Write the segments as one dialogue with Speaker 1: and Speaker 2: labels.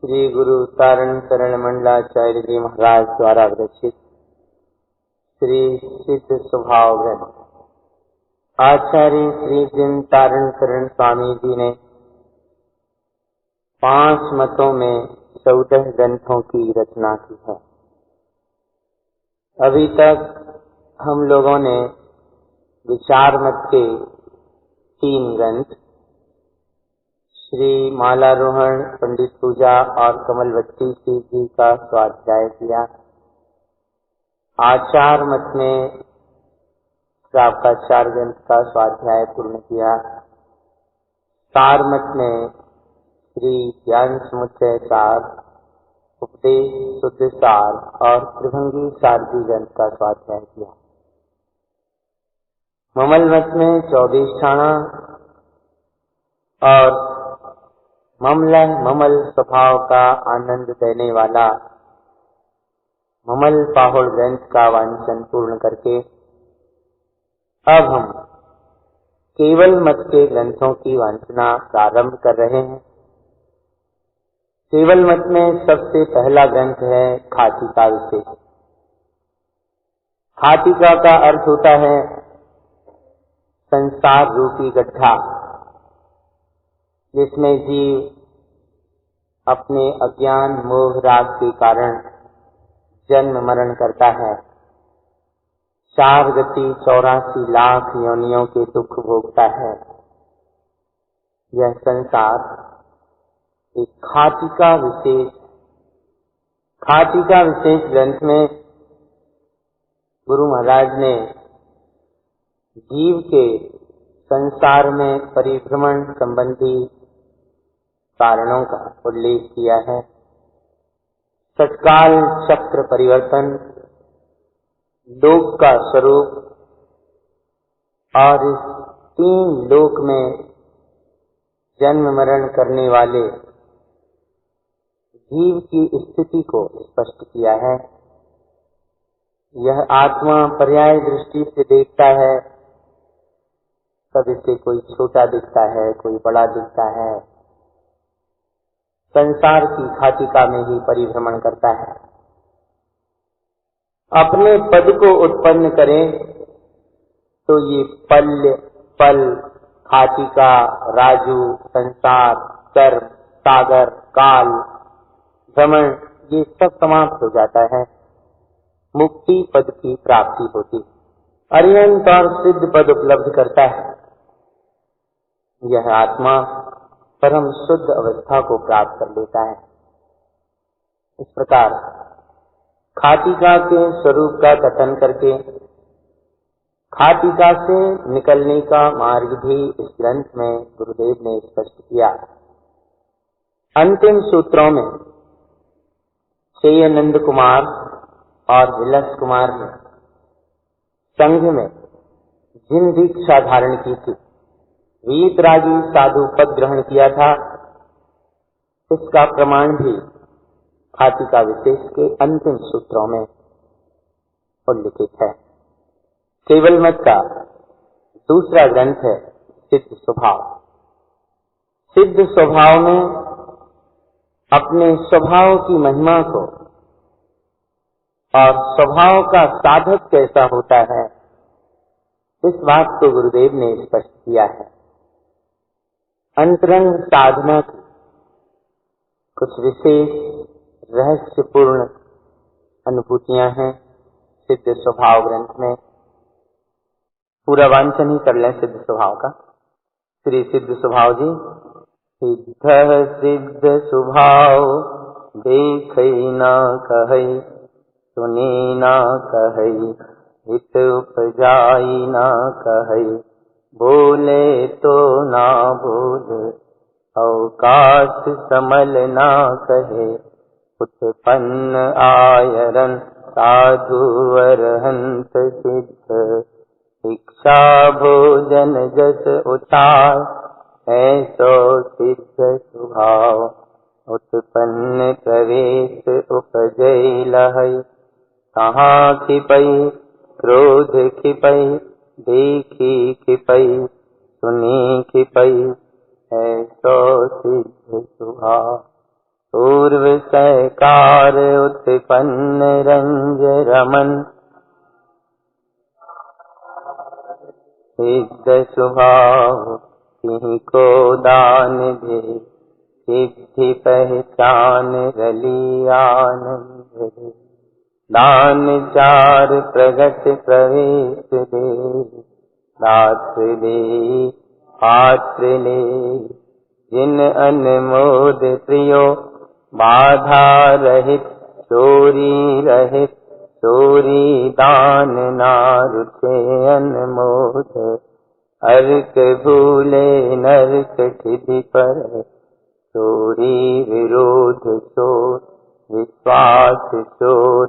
Speaker 1: श्री गुरु तारण शरण मंडलाचार्य जी महाराज द्वारा विरचित श्री सिद्ध स्वभाव ग्रंथ आचार्य श्री जिन तारण शरण स्वामी जी ने 5 मतों में 14 ग्रंथों की रचना की है। अभी तक हम लोगों ने विचार मत के 3 ग्रंथ श्री मालारोहण, पंडित पूजा और कमलवती जी का स्वाध्याय किया। आचार मत में श्रावकाचार ग्रंथ का स्वाध्याय पूर्ण किया। सार मत में श्री ज्ञान समुच्चय सार, उपदेश शुद्ध सार और त्रिभंगी सारथी ग्रंथ का स्वाध्याय किया। ममल मत में 24 ठाणा और ममल स्वभाव का आनंद देने वाला ममल पाहुड़ ग्रंथ का वांचन पूर्ण करके अब हम केवल मत के ग्रंथों की वांचना प्रारंभ कर रहे हैं। केवल मत में सबसे पहला ग्रंथ है खातिका विशेष। खातिका का अर्थ होता है संसार रूपी गड्ढा, जिसमें जीव अपने अज्ञान मोह राग के कारण जन्म मरण करता है। 4 गति 84 लाख योनियों के दुख भोगता है। यह संसार एक खातिका विशेष ग्रंथ में गुरु महाराज ने जीव के संसार में परिभ्रमण संबंधी कारणों का उल्लेख किया है। तत्काल चक्र परिवर्तन, लोक का स्वरूप और इस 3 लोक में जन्म मरण करने वाले जीव की स्थिति को स्पष्ट किया है। यह आत्मा पर्याय दृष्टि से देखता है, कभी से कोई छोटा दिखता है, कोई बड़ा दिखता है। संसार की खातिका में ही परिभ्रमण करता है। अपने पद को उत्पन्न करें तो ये पल, खातिका, राजू, संसार, कर्म, सागर, काल, भ्रमण, ये सब समाप्त हो जाता है। मुक्ति पद की प्राप्ति होती, अरिहंत और सिद्ध पद उपलब्ध करता है। यह आत्मा परम शुद्ध अवस्था को प्राप्त कर लेता है। इस प्रकार खातिका के स्वरूप का कथन करके खातिका से निकलने का मार्ग भी इस ग्रंथ में गुरुदेव ने स्पष्ट किया। अंतिम सूत्रों में शेयनंद कुमार और विलस कुमार ने संघ में जिन दीक्षा धारण की थी, वीतरागी साधु पद ग्रहण किया था, इसका प्रमाण भी खातिका विशेष के अंतिम सूत्रों में उल्लिखित है। केवल मत का दूसरा ग्रंथ है सिद्ध स्वभाव। सिद्ध स्वभाव में अपने स्वभाव की महिमा को और स्वभाव का साधक कैसा होता है, इस बात को गुरुदेव ने स्पष्ट किया है। अंतरंग साधना की कुछ विशेष रहस्यपूर्ण अनुभूतियां हैं सिद्ध स्वभाव ग्रंथ में। पूरा वांचन ही कर लें सिद्ध स्वभाव का। श्री सिद्ध स्वभाव जी। सिद्ध स्वभाव देखई ना कहई, सुनी ना कहई, हित उपजाई ना कहई, बोले तो ना बोले, अवकाश समल ना कहे, उत्पन्न आयरन साधु अरहंत सिद्ध, इच्छा भोजन जस उचार, ऐसो सिद्ध स्वभाव, उत्पन्न प्रवेश उपजई लहई, कहाँ खिपई क्रोध खिपई, देखी खिपई सुनी खिपई, ऐसो सिद्ध स्वभाव, तो पूर्व सहकार उत्पन्न रंज रमन, सिद्ध स्वभाव तिहि को दान दे, सिद्धि पहचान रली आनंद दे। दान चार प्रगट प्रवेश दे, दात्र दे पात्र ले, जिन अनमोद प्रियो बाधा रहित, चोरी रहित चोरी दान ना रुचे अनमोद। अर्क भूले नरक सिद्धि पर, चोरी विरोध चोर विश्वास चोर,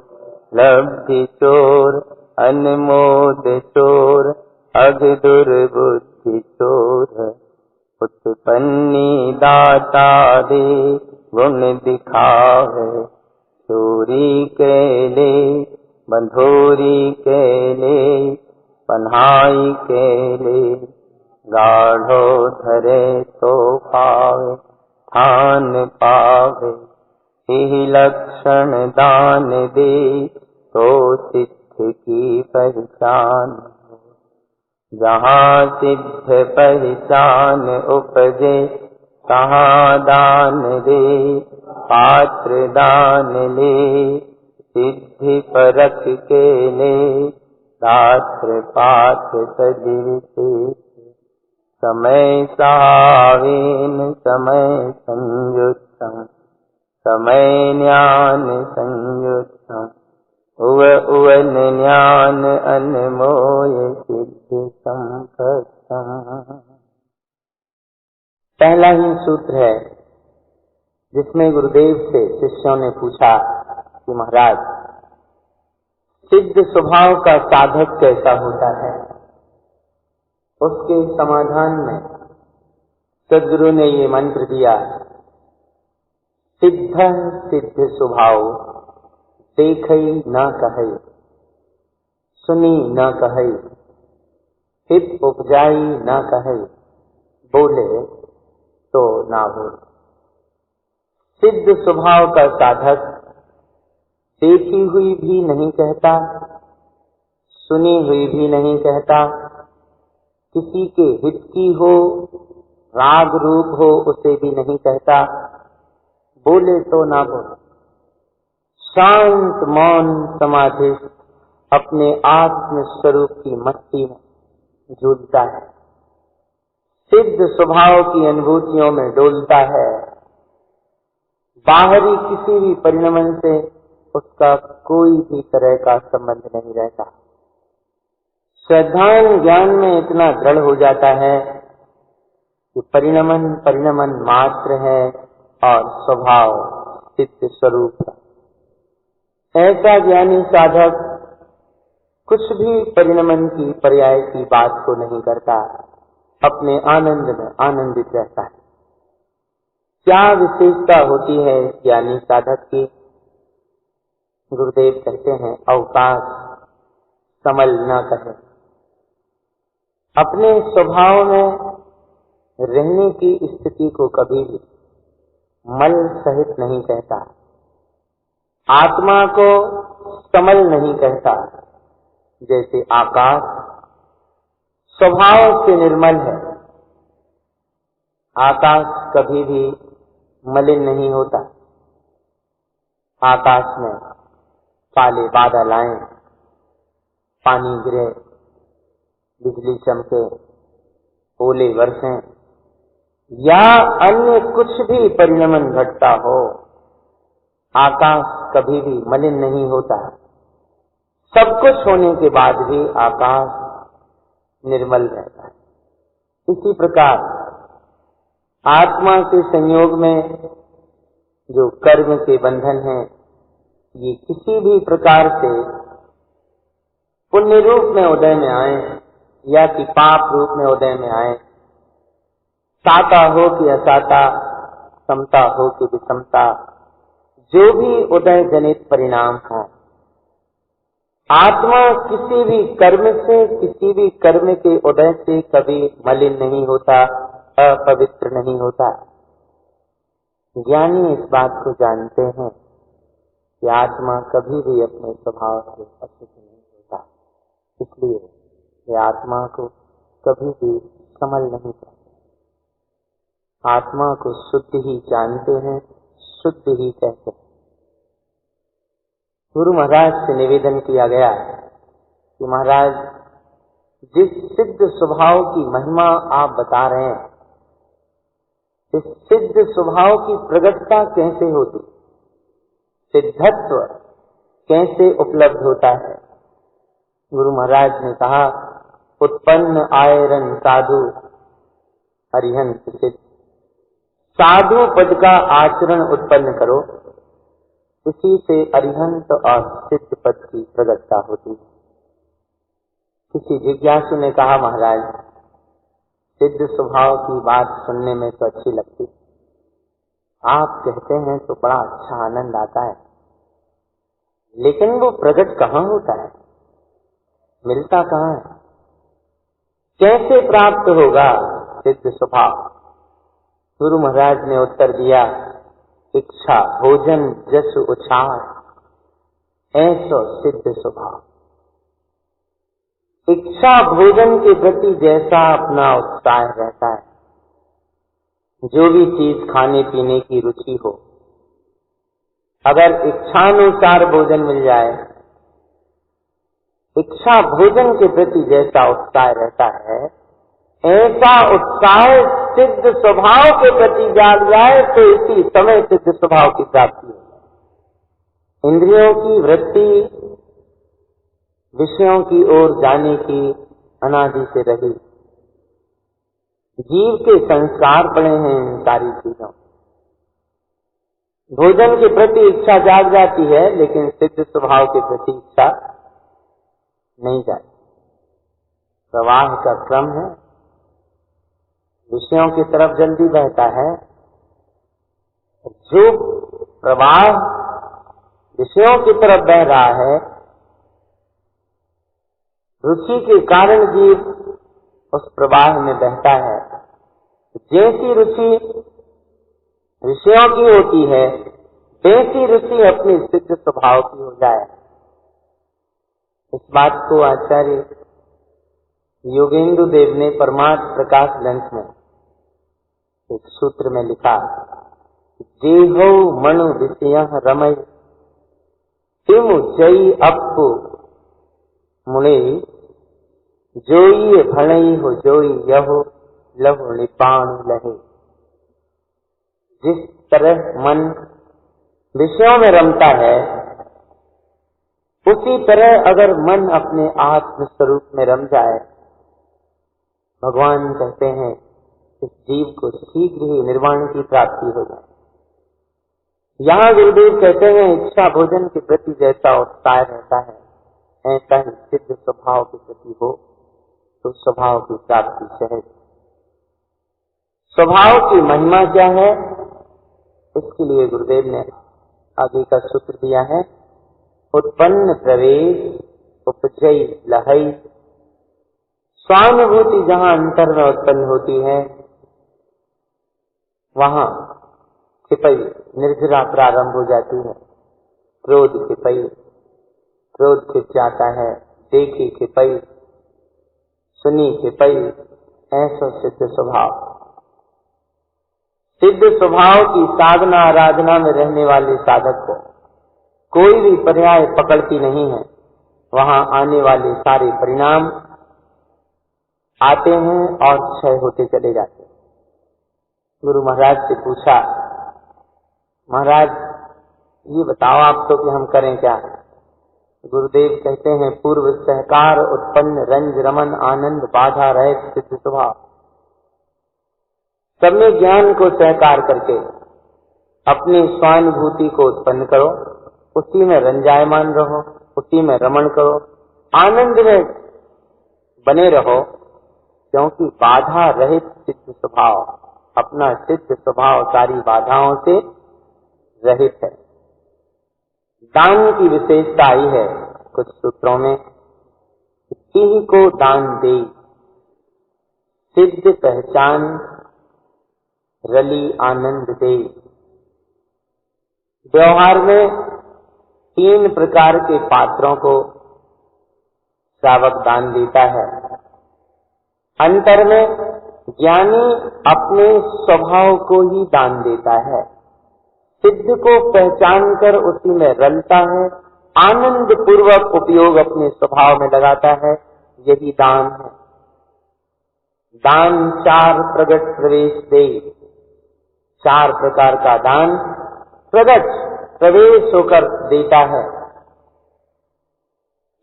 Speaker 1: लब्धि चोर अनमोद चोर, अघ दुर्बुद्धि चोर। उत्पन्नी दाता दे गुण दिखावे, चोरी के ले बंधोरी के ले, पन्हाई के ले गाढ़ो धरे तो पावे, थान पावे। यही लक्षण दान दे, तो सिद्ध की पहचान। जहाँ सिद्ध पहचान उपजे, तहाँ दान दे पात्र दान ले, सिद्धि परख के ले शास्त्र पाठ सजीव से। समय सावेन समय संयुक्तम, समय ज्ञान संयुक्तम, उव उवन ज्ञान अनमोय सिद्धि संपत्तम। पहला ही सूत्र है जिसमें गुरुदेव से शिष्यों ने पूछा कि महाराज, सिद्ध स्वभाव का साधक कैसा होता है? उसके समाधान में सद्गुरु ने ये मंत्र दिया, सिद्ध सिद्ध स्वभाव, देखई न कहई, सुनी न कहई, हित उपजाई न कहई, बोले तो ना बोले। सिद्ध स्वभाव का साधक देखी हुई भी नहीं कहता, सुनी हुई भी नहीं कहता, किसी के हित की हो राग रूप हो उसे भी नहीं कहता, बोले तो ना बोले। शांत मौन समाधि अपने आत्म स्वरूप की मस्ती में झूलता है, सिद्ध स्वभाव की अनुभूतियों में डोलता है। बाहरी किसी भी परिणमन से उसका कोई भी तरह का संबंध नहीं रहता। श्रद्धान ज्ञान में इतना दृढ़ हो जाता है कि परिणमन परिणमन मात्र है और स्वभाव सिद्ध स्वरूप है। ऐसा ज्ञानी साधक कुछ भी परिणमन की पर्याय की बात को नहीं करता, अपने आनंद में आनंदित रहता है। क्या विशेषता होती है इस ज्ञानी साधक की? गुरुदेव कहते हैं, अवकाश समल न कहे, अपने स्वभाव में रहने की स्थिति को कभी भी मल सहित नहीं कहता, आत्मा को समल नहीं कहता। जैसे आकाश स्वभाव से निर्मल है, आकाश कभी भी मलिन नहीं होता। आकाश में काले बादल आए, पानी गिरे, बिजली चमके, ओले बरसें या अन्य कुछ भी परिणमन घटता हो, आकाश कभी भी मलिन नहीं होता। सब कुछ होने के बाद भी आकाश निर्मल रहता है। इसी प्रकार आत्मा के संयोग में जो कर्म के बंधन हैं, ये किसी भी प्रकार से पुण्य रूप में उदय में आए या कि पाप रूप में उदय में आए, साता हो कि असाता, समता हो कि विषमता, जो भी उदय जनित परिणाम हो, आत्मा किसी भी कर्म से, किसी भी कर्म के उदय से कभी मलिन नहीं होता, अपवित्र नहीं होता। ज्ञानी इस बात को जानते हैं कि आत्मा कभी भी अपने स्वभाव से अशुद्ध नहीं होता, इसलिए वे आत्मा को कभी भी समझ नहीं पाते। आत्मा को शुद्ध ही जानते हैं, शुद्ध ही कहते हैं। गुरु महाराज से निवेदन किया गया कि महाराज, जिस सिद्ध स्वभाव की महिमा आप बता रहे हैं, इस सिद्ध स्वभाव की प्रगटता कैसे होती, सिद्धत्व कैसे उपलब्ध होता है? गुरु महाराज ने कहा, उत्पन्न आयरन साधु अरिहंत सिद्ध। साधु पद का आचरण उत्पन्न करो, इसी से अरिहंत और सिद्ध पद की प्रगटता होती है। किसी जिज्ञासु ने कहा, महाराज, सिद्ध स्वभाव की बात सुनने में तो अच्छी लगती, आप कहते हैं तो बड़ा अच्छा आनंद आता है, लेकिन वो प्रकट कहाँ होता है, मिलता कहाँ है, कैसे प्राप्त होगा सिद्ध स्वभाव? गुरु महाराज ने उत्तर दिया, इच्छा भोजन जस उछार, ऐसो सिद्ध स्वभाव। इच्छा भोजन के प्रति जैसा अपना उत्साह रहता है, जो भी चीज खाने पीने की रुचि हो, अगर इच्छानुसार भोजन मिल जाए, इच्छा भोजन के प्रति जैसा उत्साह रहता है, ऐसा उत्साह सिद्ध स्वभाव के प्रति जाग जाए तो इसी समय सिद्ध स्वभाव की प्राप्ति हो जाए। इंद्रियों की वृत्ति विषयों की ओर जाने की अनादि से रही, जीव के संस्कार पड़े हैं इन सारी चीजों। भोजन के प्रति इच्छा जाग जाती है, लेकिन सिद्ध स्वभाव के प्रति इच्छा नहीं जाती। प्रवाह का क्रम है, विषयों की तरफ जल्दी बहता है। जो प्रवाह विषयों की तरफ बह रहा है, रुचि के कारण जीव उस प्रवाह में बहता है। जैसी रुचि विषयों की होती है, वैसी रुचि अपनी सिद्ध स्वभाव की हो जाए। इस बात को आचार्य योगेंद्र देव ने परमार्थ प्रकाश ग्रंथ में एक सूत्र में लिखा, देहो मनु विषय रमय तिम जई अपु मुणे जोई भणई हो जोई यहो लहु निपाण लहे। जिस तरह मन विषयों में रमता है, उसी तरह अगर मन अपने आत्म स्वरूप में रम जाए, भगवान कहते हैं इस जीव को शीघ्र ही निर्वाण की प्राप्ति हो जाए। यहाँ गुरुदेव कहते हैं, इच्छा भोजन के प्रति जैसा उत्साह रहता है, ऐसा ही सिद्ध स्वभाव के प्रति हो तो स्वभाव की प्राप्ति सहज। स्वभाव की महिमा क्या है, इसके लिए गुरुदेव ने आगे का सूत्र दिया है, उत्पन्न प्रवेश उपजई लहई। स्वानुभूति जहाँ अंतर में उत्पन्न होती है, वहाँ छिपई निर्जरा प्रारंभ हो जाती है। क्रोध छिपई, क्रोध छिप जाता है। देखी छिपई, सुनी छिपई, ऐसा सिद्ध स्वभाव। सिद्ध स्वभाव की साधना आराधना में रहने वाले साधक को कोई भी पर्याय पकड़ती नहीं है। वहाँ आने वाले सारे परिणाम आते हैं और क्षय होते चले जाते हैं। गुरु महाराज से पूछा, महाराज ये बताओ आप तो कि हम करें क्या? गुरुदेव कहते हैं, पूर्व सहकार उत्पन्न रंज रमन आनंद बाधा रहे सिद्ध स्वभाव। सब में ज्ञान को सहकार करके अपनी स्वानुभूति को उत्पन्न करो, उसी में रंजायमान रहो, उसी में रमण करो, आनंद में बने रहो, क्योंकि बाधा रहित सिद्ध स्वभाव, अपना सिद्ध स्वभाव सारी बाधाओं से रहित है। दान की विशेषता आई है कुछ सूत्रों में, किसी को दान दे, सिद्ध पहचान रली आनंद दे, व्यवहार में 3 प्रकार के पात्रों को श्रावक दान देता है। अंतर में ज्ञानी अपने स्वभाव को ही दान देता है, सिद्ध को पहचान कर उसी में रलता है, आनंद पूर्वक उपयोग अपने स्वभाव में लगाता है, यही दान है। दान 4 प्रगट प्रवेश दे, 4 प्रकार का दान प्रगट प्रवेश होकर देता है।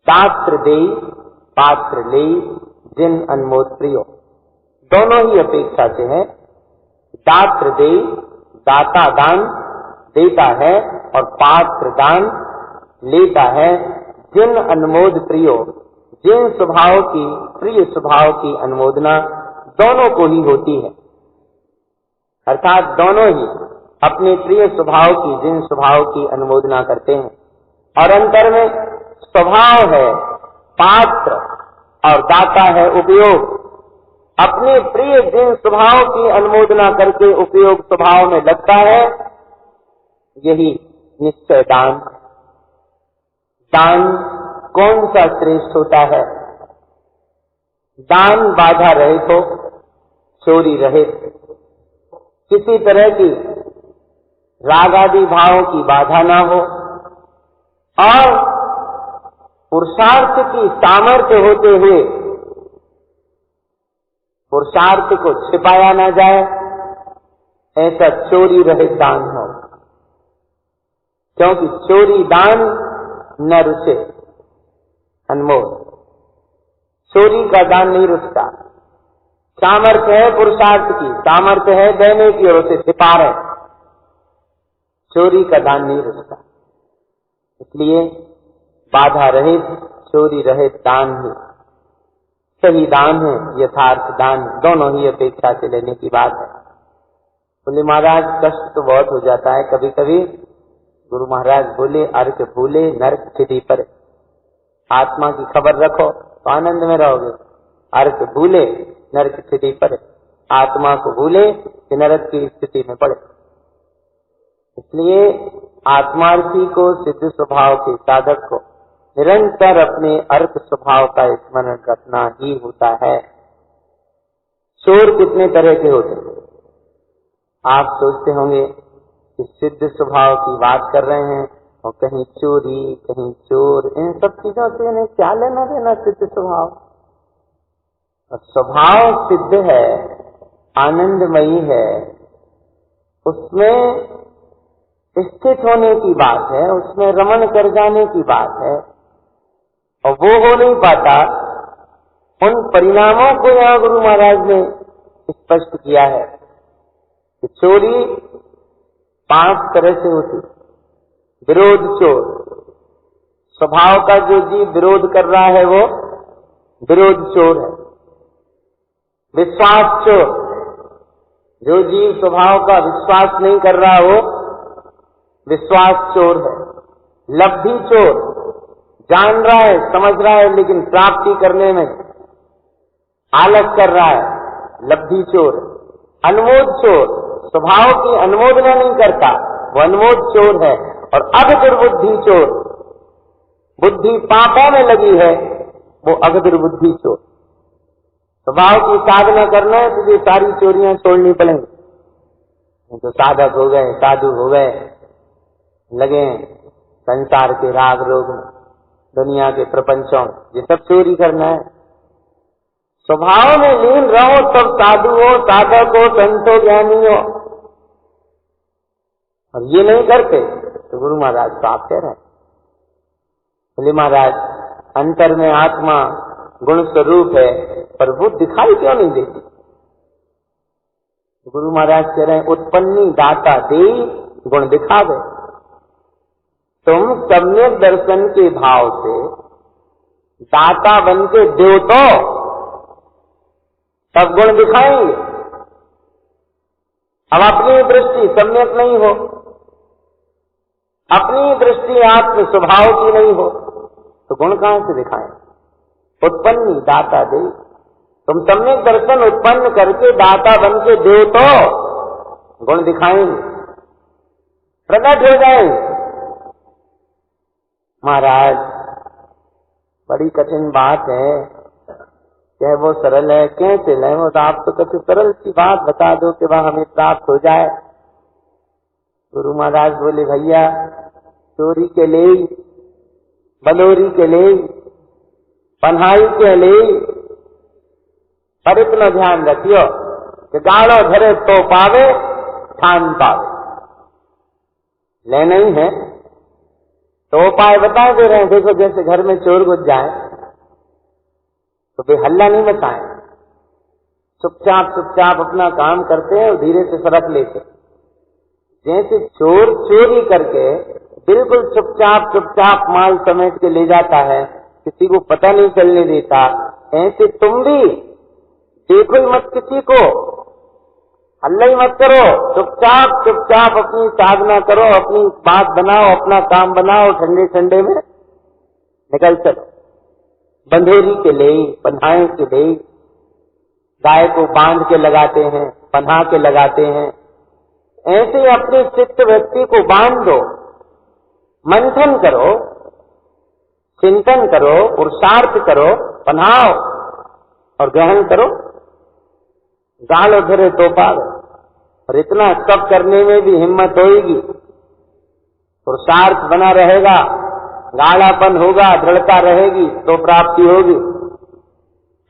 Speaker 1: दात्र दे पात्र ले जिन अनमोद प्रियो, दोनों ही अपेक्षा से है। दात्र दे दाता दान देता है और पात्र दान लेता है। जिन अनमोद प्रियो, जिन स्वभाव की प्रिय स्वभाव की अनुमोदना दोनों को ही होती है, अर्थात दोनों ही अपने प्रिय स्वभाव की जिन स्वभाव की अनुमोदना करते हैं। और अंतर में स्वभाव है पात्र और दाता है उपयोग। अपने प्रिय जिन स्वभाव की अनुमोदना करके उपयोग स्वभाव में लगता है, यही निश्चय दान। दान कौन सा श्रेष्ठ होता है? दान बाधा रहित हो, चोरी रहित, किसी तरह की राग आदि भावों की बाधा ना हो और पुरुषार्थ की सामर्थ्य होते हुए पुरुषार्थ को छिपाया ना जाए, ऐसा चोरी रहित दान हो। क्योंकि चोरी दान न रुचे, अनमोल। चोरी का दान नहीं रुचता। सामर्थ्य है पुरुषार्थ की, सामर्थ्य है देने की और उसे छिपा रहे, चोरी का दान नहीं रुचता। इसलिए बाधा रहित चोरी रहित दान ही सही दान है, यथार्थ दान। दोनों ही अपेक्षा से लेने की बात है। बोले महाराज कष्ट तो बहुत हो जाता है कभी कभी। गुरु महाराज बोले अर्घ भूले नरक चिति पर, आत्मा की खबर रखो तो आनंद में रहोगे। अर्घ भूले नरक स्थिति पर, आत्मा को भूले कि नरक की स्थिति में पड़े। इसलिए आत्मार्थी को, सिद्ध स्वभाव के साधक को निरंतर अपने अर्थ स्वभाव का स्मरण रखना ही होता है। चोर कितने तरह के होते हैं? आप सोचते होंगे कि सिद्ध स्वभाव की बात कर रहे हैं और कहीं चोरी कहीं चोर, इन सब चीजों से इन्हें क्या लेना देना? सिद्ध स्वभाव, स्वभाव सिद्ध है, आनंदमयी है, उसमें स्थित होने की बात है, उसमें रमण कर जाने की बात है, और वो हो नहीं पाता। उन परिणामों को यहाँ गुरु महाराज ने स्पष्ट किया है कि चोरी 5 तरह से होती। विरोध चोर, स्वभाव का जो जीव विरोध कर रहा है वो विरोध चोर है। विश्वास चोर, जो जीव स्वभाव का विश्वास नहीं कर रहा वो विश्वास चोर है। लब्धि चोर, जान रहा है समझ रहा है लेकिन प्राप्ति करने में आलस कर रहा है, लब्धि चोर। अनुमोद चोर, स्वभाव की अनुमोदना नहीं करता, वो अनुमोद चोर है। और अगदुर्बुद्धि चोर, बुद्धि पापों में लगी है, वो अगदुर्बुद्धि चोर। स्वभाव की साधना करना है तुझे सारी चोरियां छोड़नी पड़ेंगी। तो साधक हो गए, साधु हो गए, लगे संसार के राग रोग में, दुनिया के प्रपंचों, ये सब चोरी करना है। स्वभाव में लीन रहो, तब साधु हो, साधक हो, संत हो, ज्ञानी हो। और ये नहीं करते तो गुरु महाराज साफ कह रहे हैं। बोले महाराज अंतर में आत्मा गुण स्वरूप है, पर वो दिखाई क्यों नहीं देती? गुरु महाराज कह रहे हैं उत्पन्नी दाता दे गुण दिखावे। तुम सम्यक दर्शन के भाव से दाता बन के दो तो सब गुण दिखाएंगे। अब अपनी दृष्टि सम्यक नहीं हो, अपनी दृष्टि आत्म स्वभाव की नहीं हो, तो गुण कहां से दिखाएं? उत्पन्नी दाता दे, तुम सम्यक दर्शन उत्पन्न करके दाता बन के दो तो गुण दिखाएंगे। प्रकट हो जाए। महाराज बड़ी कठिन बात है, क्या वो सरल है? कैसे ले? वो तो आप तो कुछ सरल सी बात बता दो कि वह हमें प्राप्त हो जाए। गुरु महाराज बोले, भैया चोरी के ले, बलोरी के ले, पन्हाई के ले, पर इतना ध्यान रखियो कि गाड़ो धरे तो पावे, ठान पावे। लेना ही है तो उपाय बता दे रहे हैं। देखो जैसे घर में चोर घुस जाए तो वे हल्ला नहीं मचाएं, चुपचाप चुपचाप अपना काम करते हैं और धीरे से सरक लेते। जैसे चोर चोरी करके बिल्कुल चुपचाप चुपचाप माल समेट के ले जाता है, किसी को पता नहीं चलने देता, ऐसे तुम भी देखो ही मत किसी को, हल्ला ही मत करो, चुपचाप चुपचाप अपनी साधना करो, अपनी बात बनाओ, अपना काम बनाओ, ठंडे ठंडे में निकल चलो। बंधेरी के ले, पन्हाई के ले, गाय को बांध के लगाते हैं, पन्हा के लगाते हैं, ऐसे ही अपने चित्त व्यक्ति को बांध दो, मंथन करो, चिंतन करो, पुरुषार्थ करो, पन्हाओ और ग्रहण करो। गाल धरे तो पावे। और इतना सब करने में भी हिम्मत होगी, पुरुषार्थ बना रहेगा, गाढ़ापन होगा, दृढ़ता रहेगी तो प्राप्ति होगी।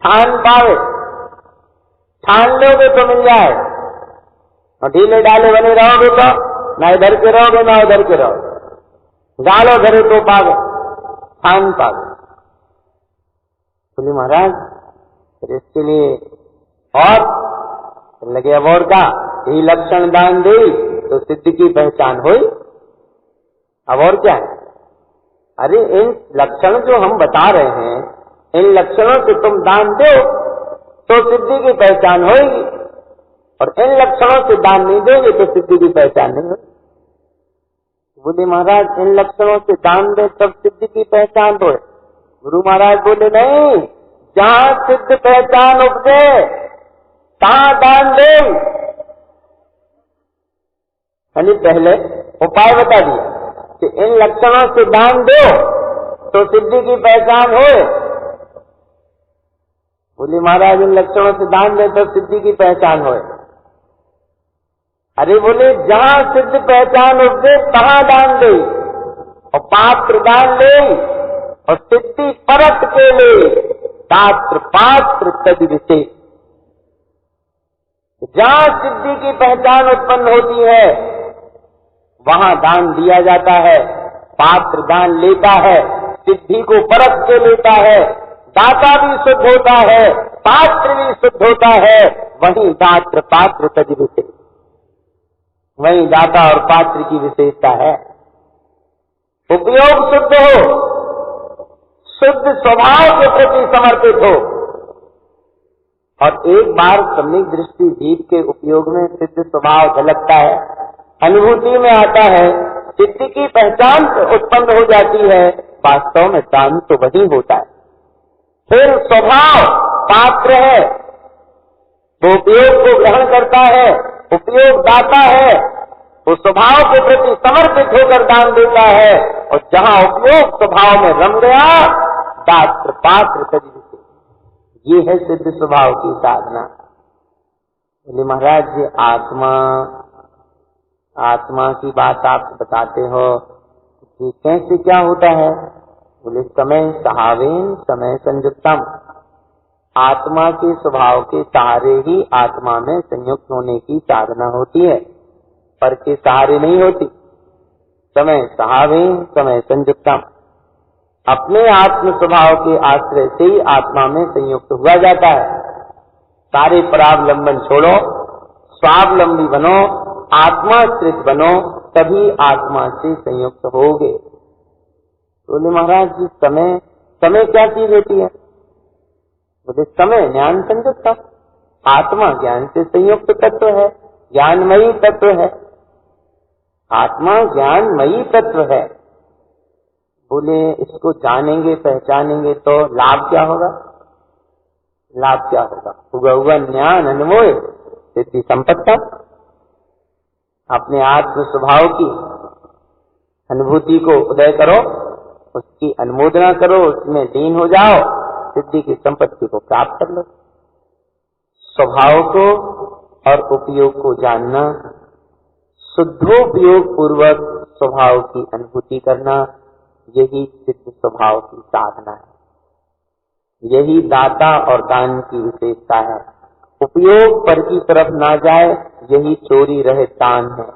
Speaker 1: ठान पावे, ठान लोगे तो मिल जाए, और ढीले डाले बने रहोगे तो ना इधर के रहोगे ना उधर के रहोगे। गालो धरे तो पावे, ठान पावे। बोले महाराज फिर इसके लिए और लगे अब और का यही लक्षण दान दे तो सिद्धि की पहचान हुई। अब और क्या है? अरे इन लक्षण जो हम बता रहे हैं, इन लक्षणों से तुम दान दो तो सिद्धि की पहचान होगी, और इन लक्षणों से दान नहीं दोगे तो सिद्धि की पहचान नहीं होगी। बोले महाराज इन लक्षणों से दान दे तब सिद्धि की पहचान हो। गुरु महाराज बोले नहीं, जहां सिद्ध पहचान उपजे कहां दान दे। यानी पहले उपाय बता दिया कि इन लक्षणों से दान दो तो सिद्धि की पहचान हो। बोले महाराज इन लक्षणों से दान दे तो सिद्धि की पहचान हो। अरे बोले जहां सिद्ध पहचान उपजे तहां दान दे, और पात्र दान ले और सिद्धि परत के ले, पात्र पात्र तद विशेष। जहां सिद्धि की पहचान उत्पन्न होती है वहां दान दिया जाता है, पात्र दान लेता है, सिद्धि को परख के लेता है, दाता भी शुद्ध होता है, पात्र भी शुद्ध होता है। वहीं दात्र पात्र तद विशेष, वहीं दाता और पात्र की विशेषता है। उपयोग शुद्ध हो, शुद्ध स्वभाव के प्रति समर्पित हो। और एक बार सम्यक दृष्टि जीव के उपयोग में सिद्ध स्वभाव झलकता है, अनुभूति में आता है, सिद्धि की पहचान उत्पन्न हो जाती है, वास्तव में दान तो वही होता है। फिर स्वभाव पात्र है, वो उपयोग को ग्रहण करता है, उपयोग दाता है, वो स्वभाव के प्रति समर्पित होकर दान देता है। और जहां उपयोग स्वभाव में रम गया, दात्र पात्र तद विशेष, ये है सिद्ध स्वभाव की साधना। बोले महाराज जी आत्मा की बात आप बताते हो कि कैसे क्या होता है? बोले समय सहावेन समय संयुक्तम, आत्मा के स्वभाव के सहारे ही आत्मा में संयुक्त होने की साधना होती है, पर के सहारे नहीं होती। समय सहावेन समय संयुक्तम, अपने आत्म स्वभाव के आश्रय से ही आत्मा में संयुक्त हुआ जाता है। सारे परावलंबन छोड़ो, स्वावलंबी बनो, आत्माश्रित बनो, तभी आत्मा से संयुक्त होगे। बोले महाराज जी समय क्या चीज होती है? बोले समय ज्ञान संयुक्त, आत्मा ज्ञान से संयुक्त तत्व है, ज्ञानमयी तत्व है, आत्मा ज्ञानमयी तत्व है। बोले इसको जानेंगे पहचानेंगे तो लाभ क्या होगा? लाभ क्या होगा? हुआ हुआ ज्ञान अनमोय सिद्धि संपत्ता, अपने आत्म स्वभाव की अनुभूति को उदय करो, उसकी अनुमोदना करो, उसमें लीन हो जाओ, सिद्धि की संपत्ति को प्राप्त कर लो। स्वभाव को और उपयोग को जानना, शुद्धोपयोग पूर्वक स्वभाव की अनुभूति करना, यही सिद्ध स्वभाव की साधना है। यही दाता और दान की विशेषता है। उपयोग पर की तरफ ना जाए, यही चोरी रहे दान है।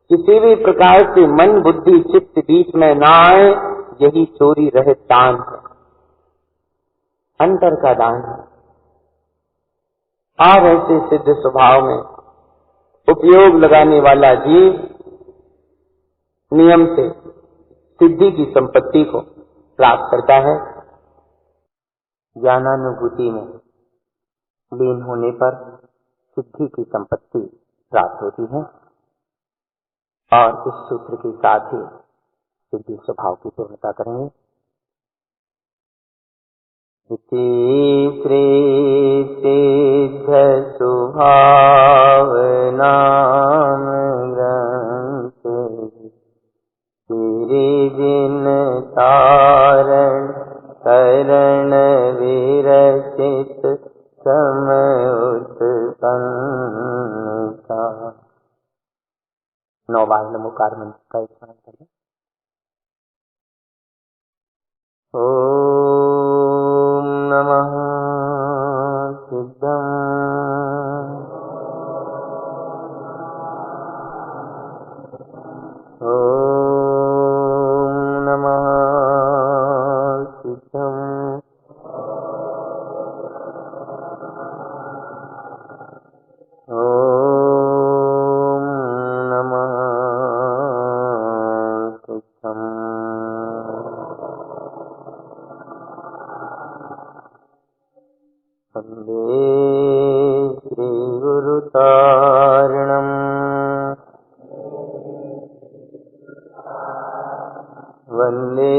Speaker 1: किसी भी प्रकार से मन बुद्धि चित्त बीच में ना आए, यही चोरी रहे दान है, अंतर का दान है। आप ऐसे सिद्ध स्वभाव में उपयोग लगाने वाला जीव नियम से सिद्धि की संपत्ति को प्राप्त करता है। ज्ञानानुभूति में लीन होने पर सिद्धि की संपत्ति प्राप्त होती है और इस सूत्र के साथ ही सिद्धि स्वभाव की पूर्णता करेंगे। इति सिद्ध स्वभाव नाम ग्रंथ तेरे जिन तारण करण विरचित समय उत्पन्न था। 9 बार नमोकार मंत्र का स्मरण करें। ओम नमः सिद्धं ओम नमः सिद्धं ओम नमः सिद्धं। वंदे श्री गुरु तारणम वंदे